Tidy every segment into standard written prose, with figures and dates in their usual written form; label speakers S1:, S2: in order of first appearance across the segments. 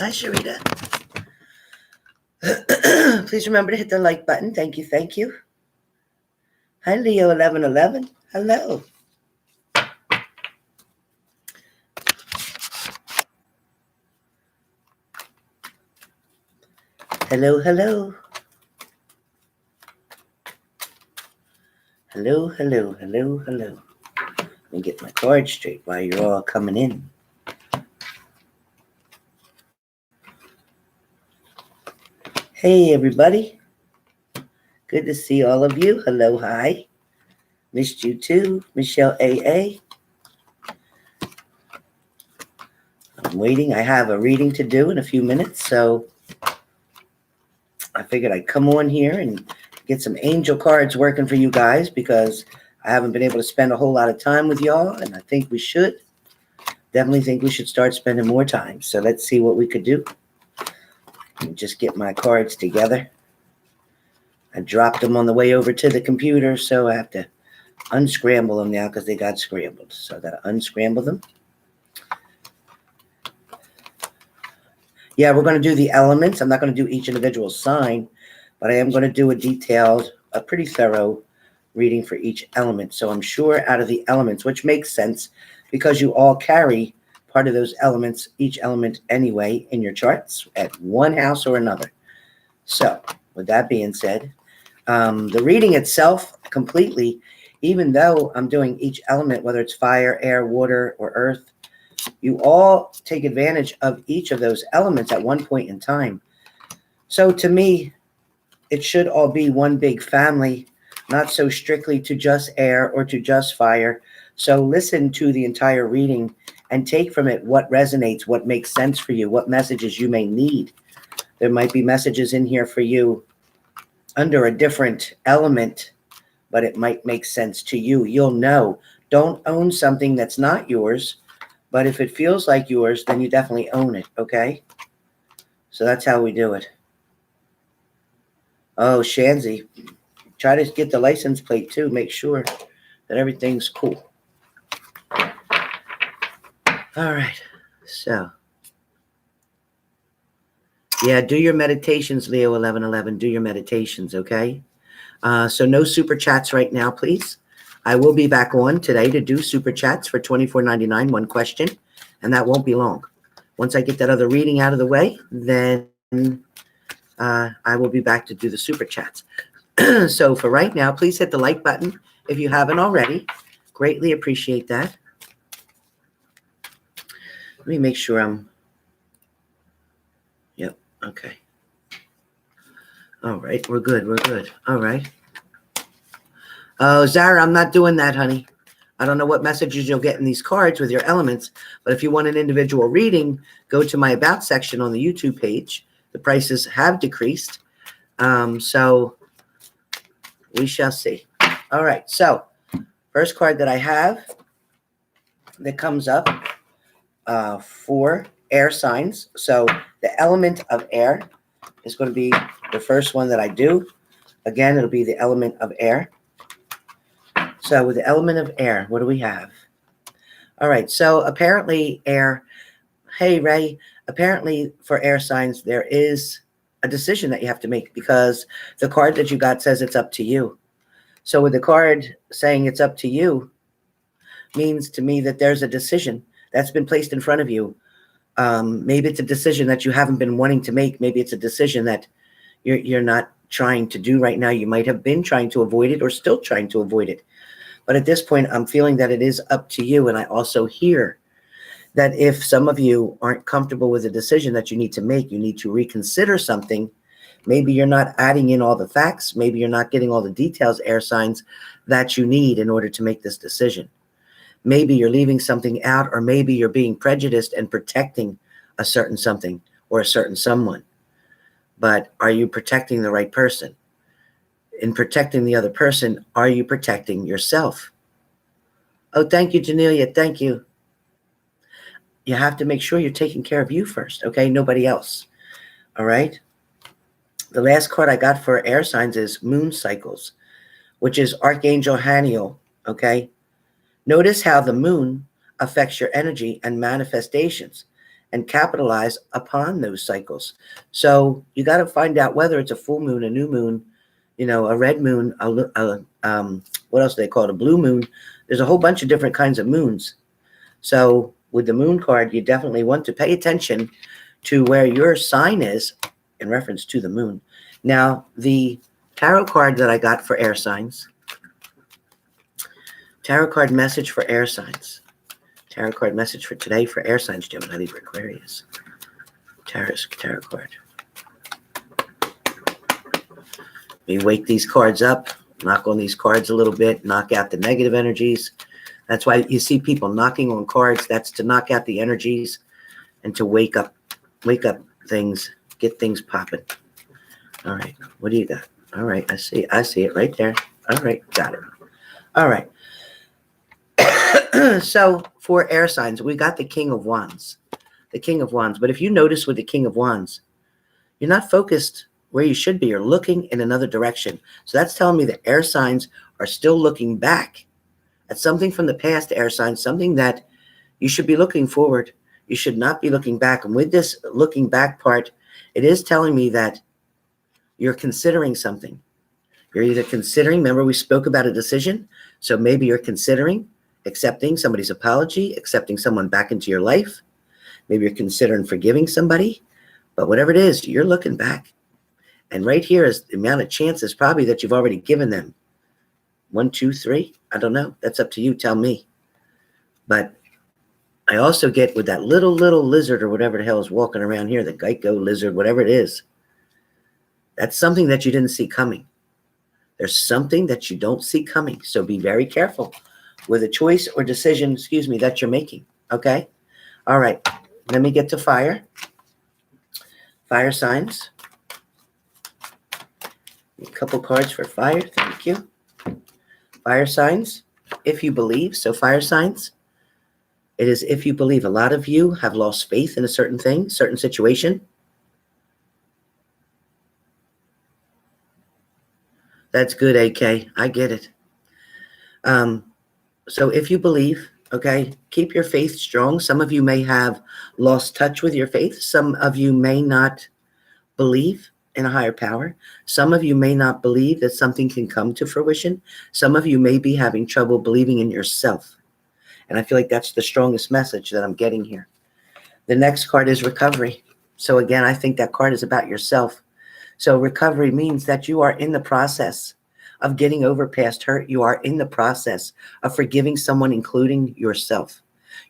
S1: Hi, Sharita. Please remember to hit the like button. Thank you. Thank you. Hi, Leo 1111. Hello. Hello, hello. Hello, hello, hello, hello. Let me get my card straight while you're all coming in. Hey, everybody. Good to see all of you. Hello, hi. Missed you too, Michelle AA. I'm waiting. I have a reading to do in a few minutes, so I figured I'd come on here and get some angel cards working for you guys because I haven't been able to spend a whole lot of time with y'all, and I think we should. Definitely think we should start spending more time. So let's see what we could do. And just get my cards together. I dropped them on the way over to the computer, so I have to unscramble them now because they got scrambled. So I got to unscramble them. Yeah, we're going to do the elements. I'm not going to do each individual sign, but I am going to do a pretty thorough reading for each element. So I'm sure out of the elements, which makes sense because you all carry part of those elements, each element anyway, in your charts at one house or another. So with that being said, the reading itself completely, even though I'm doing each element, whether it's fire, air, water, or earth, you all take advantage of each of those elements at one point in time. So to me, it should all be one big family, not so strictly to just air or to just fire. So listen to the entire reading and take from it what resonates, what makes sense for you, what messages you may need. There might be messages in here for you under a different element, but it might make sense to you. You'll know. Don't own something that's not yours, but if it feels like yours, then you definitely own it, okay? So that's how we do it. Oh, Shanzi, try to get the license plate too. Make sure that everything's cool. All right, so. Yeah, do your meditations, Leo 1111. Do your meditations, okay? So no super chats right now, please. I will be back on today to do super chats for $24.99, one question, and that won't be long. Once I get that other reading out of the way, then I will be back to do the super chats. So for right now, please hit the like button if you haven't already. Greatly appreciate that. Let me make sure I'm... Yep, okay. All right, we're good, we're good. All right. Oh, Zara, I'm not doing that, honey. I don't know what messages you'll get in these cards with your elements, but if you want an individual reading, go to my About section on the YouTube page. The prices have decreased, so we shall see. All right, so first card that I have that comes up for air signs. So the element of air is going to be the first one that I do. Again, it'll be the element of air. So with the element of air, what do we have? All right, so apparently air, hey, Ray, apparently for air signs, there is a decision that you have to make because the card that you got says it's up to you. So with the card saying it's up to you means to me that there's a decision that's been placed in front of you. Maybe it's a decision that you haven't been wanting to make. Maybe it's a decision that you're not trying to do right now. You might have been trying to avoid it or still trying to avoid it. But at this point, I'm feeling that it is up to you. And I also hear that if some of you aren't comfortable with a decision that you need to make, you need to reconsider something. Maybe you're not adding in all the facts. Maybe you're not getting all the details, air signs, that you need in order to make this decision. Maybe you're leaving something out, or maybe you're being prejudiced and protecting a certain something or a certain someone. But are you protecting the right person? In protecting the other person, are you protecting yourself? Oh, thank you, Janelia. Thank you. You have to make sure you're taking care of you first, okay? Nobody else. All right? The last card I got for air signs is Moon Cycles, which is Archangel Haniel, okay? Notice how the moon affects your energy and manifestations. and capitalize upon those cycles. So you got to find out whether it's a full moon, a new moon, a red moon, what else do they call it? A blue moon. There's a whole bunch of different kinds of moons. So with the moon card, you definitely want to pay attention to where your sign is in reference to the moon. Now, the tarot card that I got for air signs, tarot card message for air signs, tarot card message for today for air signs, Gemini, Libra, Aquarius, tarot card. We wake these cards up, knock on these cards a little bit, knock out the negative energies. That's why you see people knocking on cards. That's to knock out the energies and to wake up things, get things popping. All right, what do you got? All right, I see it right there. All right, got it. All right. So for air signs, we got the King of Wands. The King of Wands. But if you notice with the King of Wands, you're not focused where you should be. You're looking in another direction. So that's telling me that air signs are still looking back at something from the past, air signs, something that you should be looking forward. You should not be looking back. And with this looking back part, it is telling me that you're considering something. You're either considering, remember we spoke about a decision, so maybe you're considering accepting somebody's apology, accepting someone back into your life. Maybe you're considering forgiving somebody. But whatever it is, you're looking back. And right here is the amount of chances probably that you've already given them. 1, 2, 3. I don't know. That's up to you. Tell me. But I also get with that little lizard or whatever the hell is walking around here, the Geico lizard, whatever it is. That's something that you didn't see coming. There's something that you don't see coming. So be very careful with a choice or decision, that you're making. Okay? All right. Let me get to fire. Fire signs. A couple cards for fire. Thank you. Fire signs. If you believe. So fire signs. It is if you believe. A lot of you have lost faith in a certain thing, certain situation. That's good, AK. I get it. So if you believe, okay, keep your faith strong. Some of you may have lost touch with your faith. Some of you may not believe in a higher power. Some of you may not believe that something can come to fruition. Some of you may be having trouble believing in yourself. And I feel like that's the strongest message that I'm getting here. The next card is recovery. So again, I think that card is about yourself. So recovery means that you are in the process of getting over past hurt. You are in the process of forgiving someone, including yourself.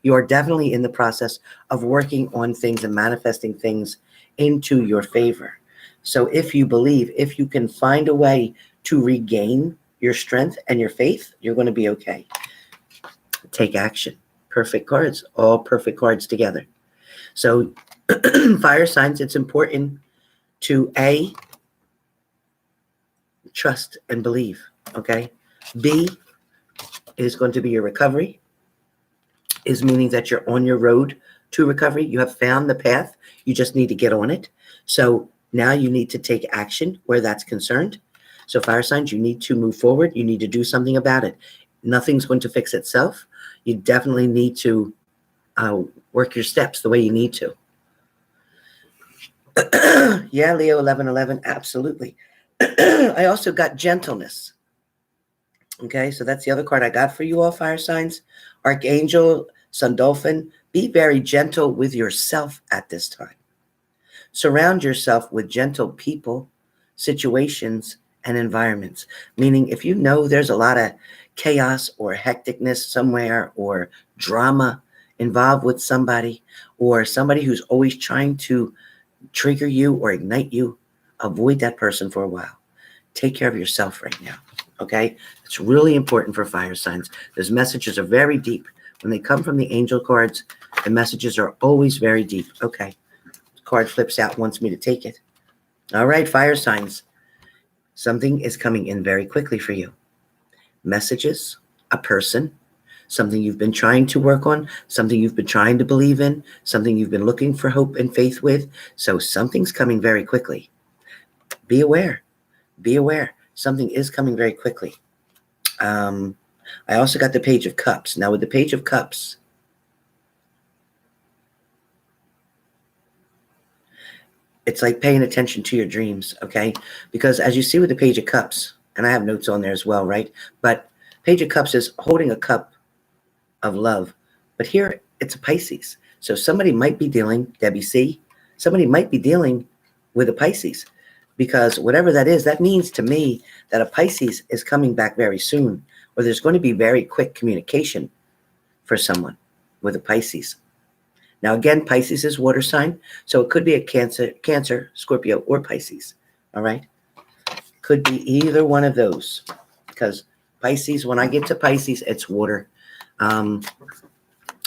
S1: You are definitely in the process of working on things and manifesting things into your favor. So if you believe, if you can find a way to regain your strength and your faith, you're going to be okay. Take action. Perfect cards, all perfect cards together. So fire signs, it's important to A, trust and believe, okay? B is going to be your recovery, is meaning that you're on your road to recovery. You have found the path. You just need to get on it. So now you need to take action where that's concerned. So fire signs, you need to move forward. You need to do something about it. Nothing's going to fix itself. You definitely need to work your steps the way you need to. Yeah, Leo 1111, absolutely. I also got gentleness. Okay, so that's the other card I got for you all, fire signs. Archangel, Sandolphin, be very gentle with yourself at this time. Surround yourself with gentle people, situations, and environments. Meaning if you know there's a lot of chaos or hecticness somewhere or drama involved with somebody or somebody who's always trying to trigger you or ignite you, avoid that person for a while. Take care of yourself right now, okay? It's really important for fire signs. Those messages are very deep. When they come from the angel cards, the messages are always very deep. Okay, the card flips out, wants me to take it. All right, fire signs. Something is coming in very quickly for you. Messages, a person, something you've been trying to work on, something you've been trying to believe in, something you've been looking for hope and faith with. So something's coming very quickly. Be aware. Be aware. Something is coming very quickly. I also got the Page of Cups. Now with the Page of Cups, it's like paying attention to your dreams, okay? Because as you see with the Page of Cups, and I have notes on there as well, right? But Page of Cups is holding a cup of love. But here it's a Pisces. So somebody might be dealing, Debbie C, somebody might be dealing with a Pisces. Because whatever that is, that means to me that a Pisces is coming back very soon, or there's going to be very quick communication for someone with a Pisces. Now, again, Pisces is water sign, so it could be a Cancer, Scorpio, or Pisces, all right? Could be either one of those, because Pisces, when I get to Pisces, it's water.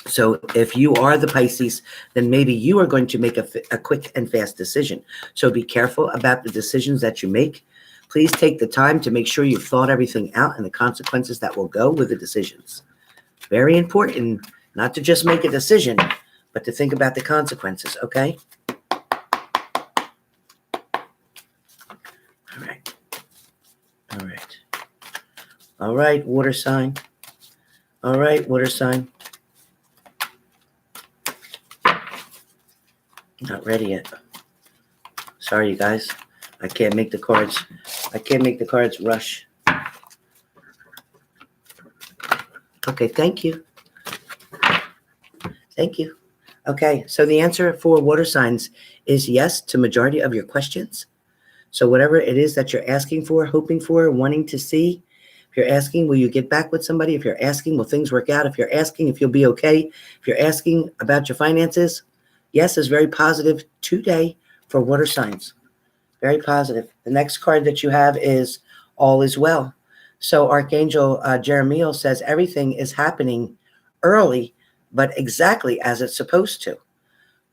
S1: So if you are the Pisces, then maybe you are going to make a quick and fast decision. So be careful about the decisions that you make. Please take the time to make sure you've thought everything out and the consequences that will go with the decisions. Very important not to just make a decision, but to think about the consequences, okay? All right. All right. All right, water sign. All right, water sign. Not ready yet. Sorry, you guys. I can't make the cards. I can't make the cards rush. Okay, thank you. Thank you. Okay, so the answer for water signs is yes to majority of your questions. So whatever it is that you're asking for, hoping for, wanting to see, if you're asking, will you get back with somebody? If you're asking, will things work out? If you're asking, if you'll be okay? If you're asking about your finances, yes is very positive today for water signs. Very positive. The next card that you have is all is well. So Archangel Jeremiel says everything is happening early, but exactly as it's supposed to.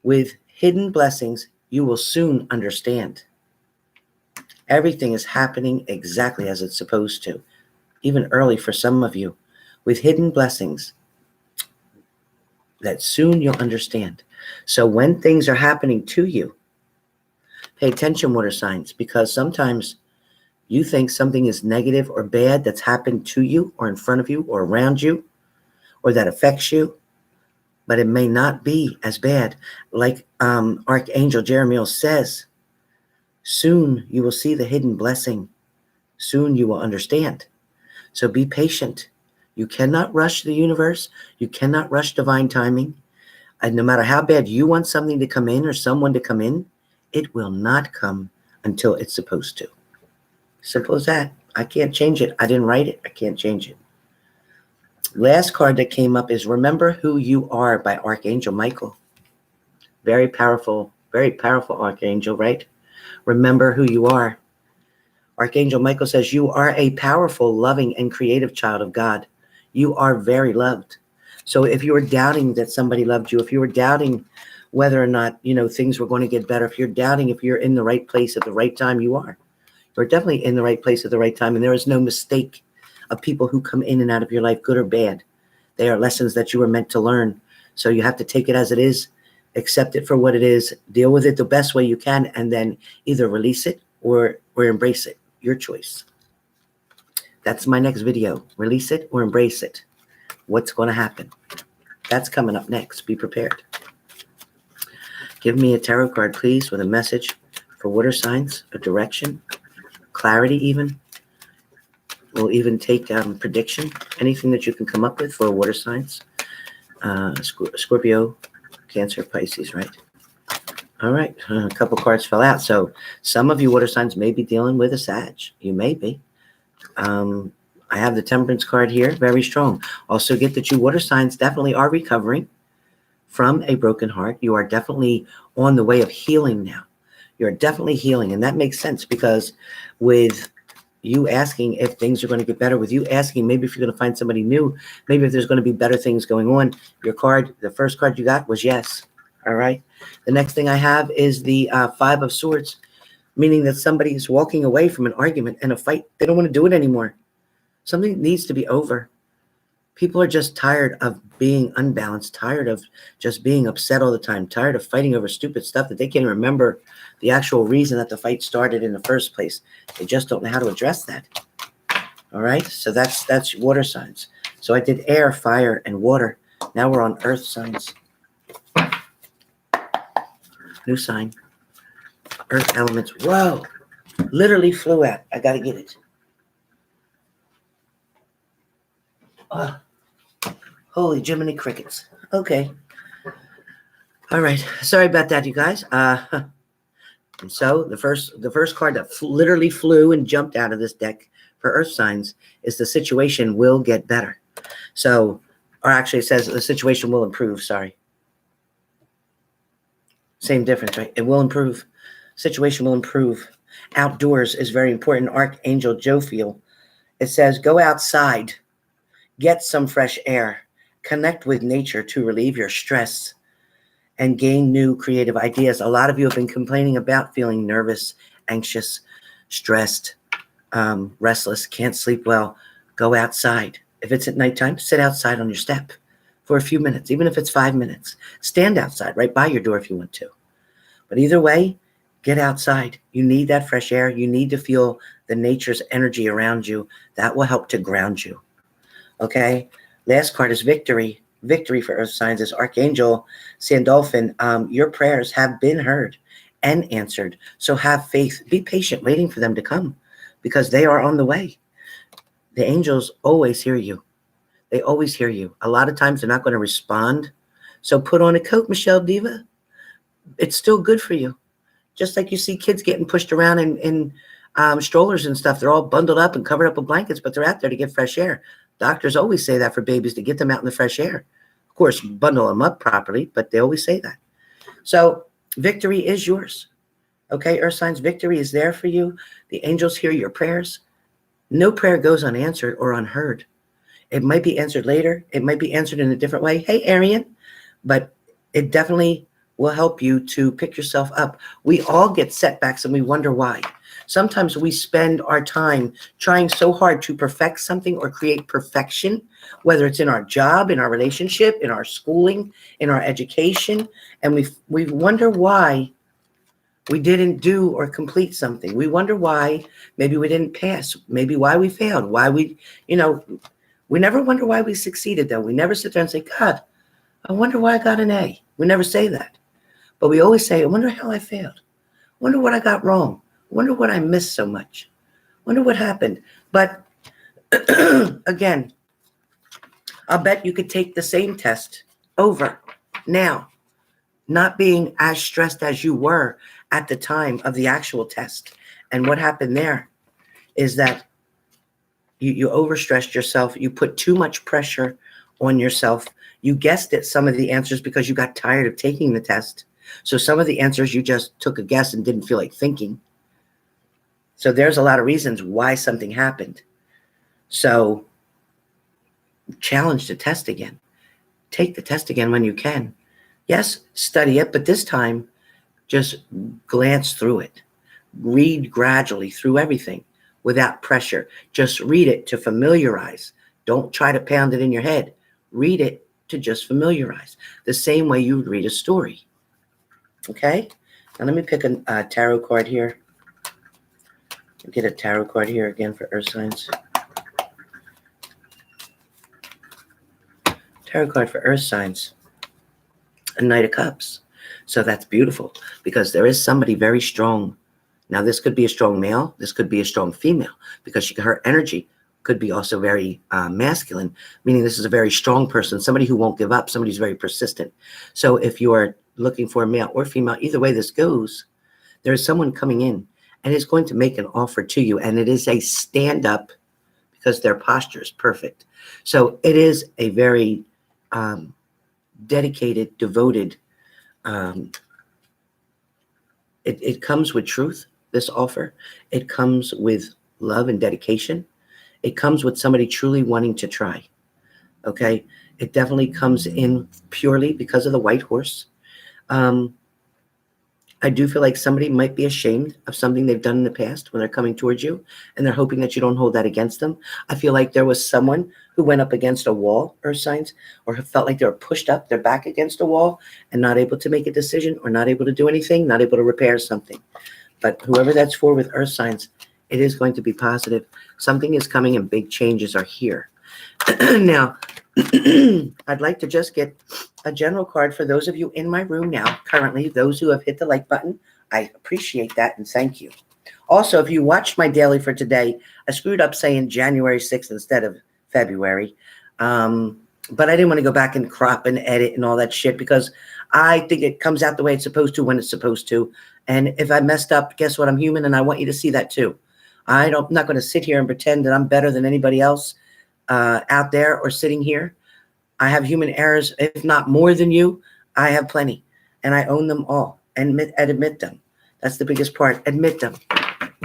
S1: With hidden blessings, you will soon understand. Everything is happening exactly as it's supposed to, even early for some of you, with hidden blessings that soon you'll understand. So when things are happening to you, pay attention, water signs, because sometimes you think something is negative or bad that's happened to you or in front of you or around you or that affects you, but it may not be as bad. Like Archangel Jeremiel says, soon you will see the hidden blessing. Soon you will understand. So be patient. You cannot rush the universe. You cannot rush divine timing. And no matter how bad you want something to come in or someone to come in, it will not come until it's supposed to. Simple as that. I can't change it. I didn't write it. I can't change it. Last card that came up is Remember Who You Are by Archangel Michael. Very powerful archangel, right? Remember who you are. Archangel Michael says you are a powerful, loving, and creative child of God. You are very loved. So if you were doubting that somebody loved you, if you were doubting whether or not, things were going to get better, if you're doubting if you're in the right place at the right time, you are. You're definitely in the right place at the right time, and there is no mistake of people who come in and out of your life, good or bad. They are lessons that you were meant to learn. So you have to take it as it is, accept it for what it is, deal with it the best way you can, and then either release it or embrace it. Your choice. That's my next video. Release it or embrace it. What's going to happen? That's coming up next. Be prepared. Give me a tarot card, please, with a message for water signs, a direction, clarity even. We'll even take prediction, anything that you can come up with for water signs. Scorpio, Cancer, Pisces, right? All right, a couple cards fell out. So some of you water signs may be dealing with a Sag. You may be. I have the Temperance card here, very strong. Also get that you water signs definitely are recovering from a broken heart. You are definitely on the way of healing now. You're definitely healing, and that makes sense because with you asking if things are going to get better, with you asking maybe if you're going to find somebody new, maybe if there's going to be better things going on, your card, the first card you got was yes. All right. The next thing I have is the Five of Swords, meaning that somebody is walking away from an argument and a fight. They don't want to do it anymore. Something needs to be over. People are just tired of being unbalanced, tired of just being upset all the time, tired of fighting over stupid stuff that they can't even remember the actual reason that the fight started in the first place. They just don't know how to address that. All right. So that's water signs. So I did air, fire, and water. Now we're on earth signs. New sign. Earth elements. Whoa. Literally flew out. I got to get it. Holy Jiminy crickets. Okay. All right. Sorry about that, you guys. And so the first card that literally flew and jumped out of this deck for Earth signs is the situation will get better. So, or actually it says the situation will improve. Sorry. Same difference, right? It will improve. Situation will improve. Outdoors is very important. Archangel Jophiel. It says go outside, get some fresh air, connect with nature to relieve your stress and gain new creative ideas. A lot of you have been complaining about feeling nervous, anxious, stressed, restless, can't sleep well. Go outside. If it's at nighttime, sit outside on your step for a few minutes, even if it's 5 minutes. Stand outside right by your door if you want to. But either way, get outside. You need that fresh air. You need to feel the nature's energy around you. That will help to ground you. Okay? Last card is victory. Victory for Earth signs is Archangel Sandalphon. Your prayers have been heard and answered. So have faith. Be patient, waiting for them to come because they are on the way. The angels always hear you. They always hear you. A lot of times they're not going to respond. So put on a coat, Michelle Diva. It's still good for you. Just like you see kids getting pushed around in strollers and stuff. They're all bundled up and covered up with blankets, but they're out there to get fresh air. Doctors always say that for babies, to get them out in the fresh air. Of course, bundle them up properly, but they always say that. So victory is yours. Okay, Earth signs, victory is there for you. The angels hear your prayers. No prayer goes unanswered or unheard. It might be answered later. It might be answered in a different way. Hey, Arian. But it definitely will help you to pick yourself up. We all get setbacks and we wonder why. Sometimes we spend our time trying so hard to perfect something or create perfection, whether it's in our job, in our relationship, in our schooling, in our education, and we wonder why we didn't do or complete something. We wonder why maybe we didn't pass, maybe why we failed, why we never wonder why we succeeded, though. We never sit there and say, God, I wonder why I got an A. We never say that. But we always say, I wonder how I failed. I wonder what I got wrong. I wonder what I missed so much. I wonder what happened. But again, I'll bet you could take the same test over now, not being as stressed as you were at the time of the actual test. And what happened there is that you overstressed yourself. You put too much pressure on yourself. You guessed at some of the answers because you got tired of taking the test. So some of the answers you just took a guess and didn't feel like thinking. So there's a lot of reasons why something happened. So challenge the test again. Take the test again when you can. Yes, study it, but this time just glance through it. Read gradually through everything without pressure. Just read it to familiarize. Don't try to pound it in your head. Read it to just familiarize. The same way you would read a story. Okay? Now let me pick a tarot card here. Get a tarot card here again for Earth signs. Tarot card for Earth signs. A Knight of Cups. So that's beautiful because there is somebody very strong. Now this could be a strong male. This could be a strong female because her energy could be also very masculine, meaning this is a very strong person, somebody who won't give up, somebody who's very persistent. So if you are looking for a male or female, either way this goes, there is someone coming in and is going to make an offer to you. And it is a stand-up because their posture is perfect. So it is a very dedicated, devoted, it comes with truth, this offer. It comes with love and dedication. It comes with somebody truly wanting to try. Okay? It definitely comes in purely because of the white horse. I do feel like somebody might be ashamed of something they've done in the past when they're coming towards you, and they're hoping that you don't hold that against them. I feel like there was someone who went up against a wall, Earth signs, or felt like they were pushed up their back against a wall and not able to make a decision or not able to do anything, not able to repair something. But whoever that's for with Earth signs, it is going to be positive. Something is coming and big changes are here. Now, I'd like to just get a general card for those of you in my room now, currently, those who have hit the like button I appreciate that and thank you. Also, if you watched my daily for today, I screwed up saying January 6th instead of February. But I didn't want to go back and crop and edit and all that shit because I think it comes out the way it's supposed to when it's supposed to. And if I messed up, guess what? I'm human and I want you to see that too. I'm not going to sit here and pretend that I'm better than anybody else out there or sitting here. I have human errors, if not more than you. I have plenty and I own them all and admit them. That's the biggest part. Admit them.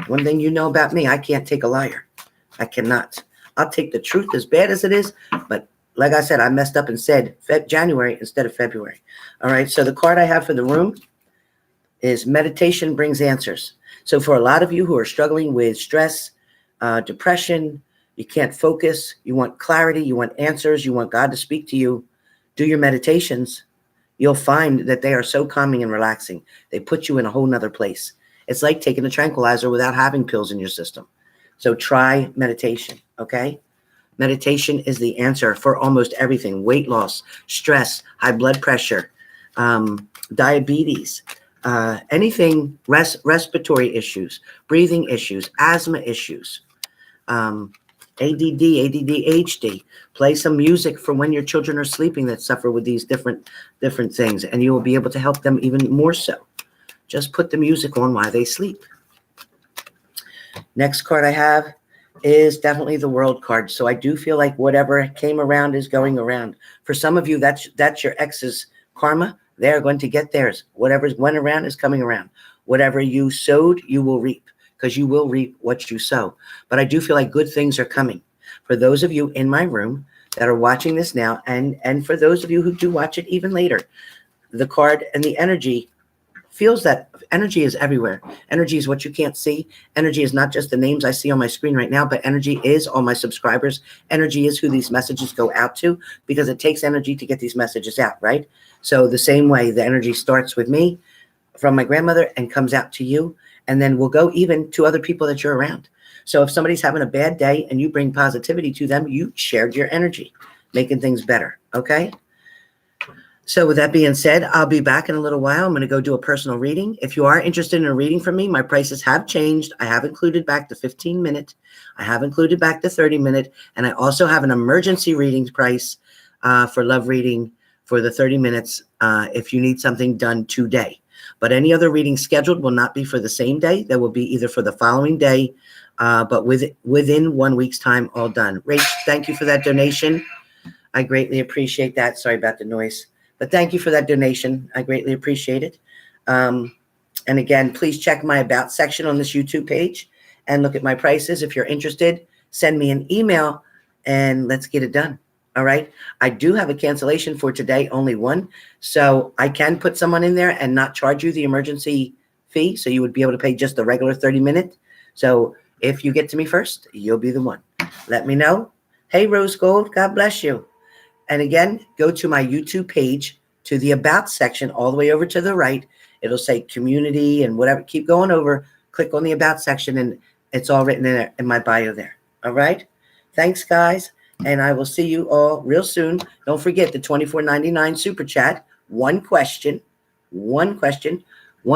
S1: One thing you know about me, I can't take a liar. I cannot. I'll take the truth as bad as it is, but like I said, I messed up and said January instead of February. All right, so the card I have for the room is meditation brings answers. So for a lot of you who are struggling with stress, depression, you can't focus, you want clarity, you want answers, you want God to speak to you, do your meditations. You'll find that they are so calming and relaxing. They put you in a whole nother place. It's like taking a tranquilizer without having pills in your system. So try meditation, okay? Meditation is the answer for almost everything. Weight loss, stress, high blood pressure, diabetes, anything, respiratory issues, breathing issues, asthma issues, ADD, ADHD. Play some music for when your children are sleeping that suffer with these different things, and you will be able to help them even more so. Just put the music on while they sleep. Next card I have is definitely the World card. So I do feel like whatever came around is going around. For some of you, that's your ex's karma. They're going to get theirs. Whatever's went around is coming around. Whatever you sowed, you will reap, because you will reap what you sow. But I do feel like good things are coming. For those of you in my room that are watching this now, and for those of you who do watch it even later, the card and the energy feels that energy is everywhere. Energy is what you can't see. Energy is not just the names I see on my screen right now, but energy is all my subscribers. Energy is who these messages go out to, because it takes energy to get these messages out, right? So the same way the energy starts with me from my grandmother and comes out to you, and then will go even to other people that you're around. So if somebody's having a bad day and you bring positivity to them, you shared your energy, making things better, okay? So with that being said, I'll be back in a little while. I'm going to go do a personal reading. If you are interested in a reading from me, my prices have changed. I have included back the 15-minute. I have included back the 30-minute. And I also have an emergency readings price for love reading for the 30 minutes if you need something done today. But any other reading scheduled will not be for the same day. That will be either for the following day, but within 1 week's time, all done. Rach, thank you for that donation. I greatly appreciate that. Sorry about the noise. But thank you for that donation. I greatly appreciate it. And again, please check my About section on this YouTube page and look at my prices. If you're interested, send me an email and let's get it done. All right. I do have a cancellation for today, only one. So I can put someone in there and not charge you the emergency fee. So you would be able to pay just the regular 30-minute. So if you get to me first, you'll be the one. Let me know. Hey, Rose Gold, God bless you. And again, go to my YouTube page, to the About section, all the way over to the right. It'll say community and whatever. Keep going over. Click on the About section, and it's all written in there, in my bio there. All right? Thanks, guys. And I will see you all real soon. Don't forget the $24.99 Super Chat. One question, one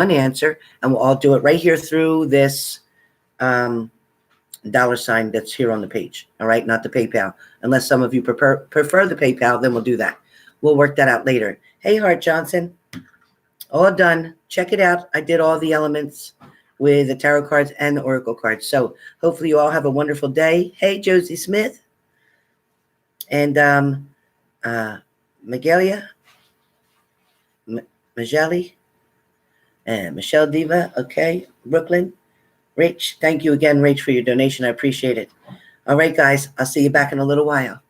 S1: answer. And we'll all do it right here through this $sign that's here on the page. All right, not the PayPal. Unless some of you prefer the PayPal, then we'll do that. We'll work that out later. Hey, Hart Johnson, all done. Check it out. I did all the elements with the tarot cards and the oracle cards. So hopefully you all have a wonderful day. Hey, Josie Smith and Magelia, Majeli, and Michelle Diva. Okay, Brooklyn. Rach, thank you again, Rach, for your donation. I appreciate it. All right, guys, I'll see you back in a little while.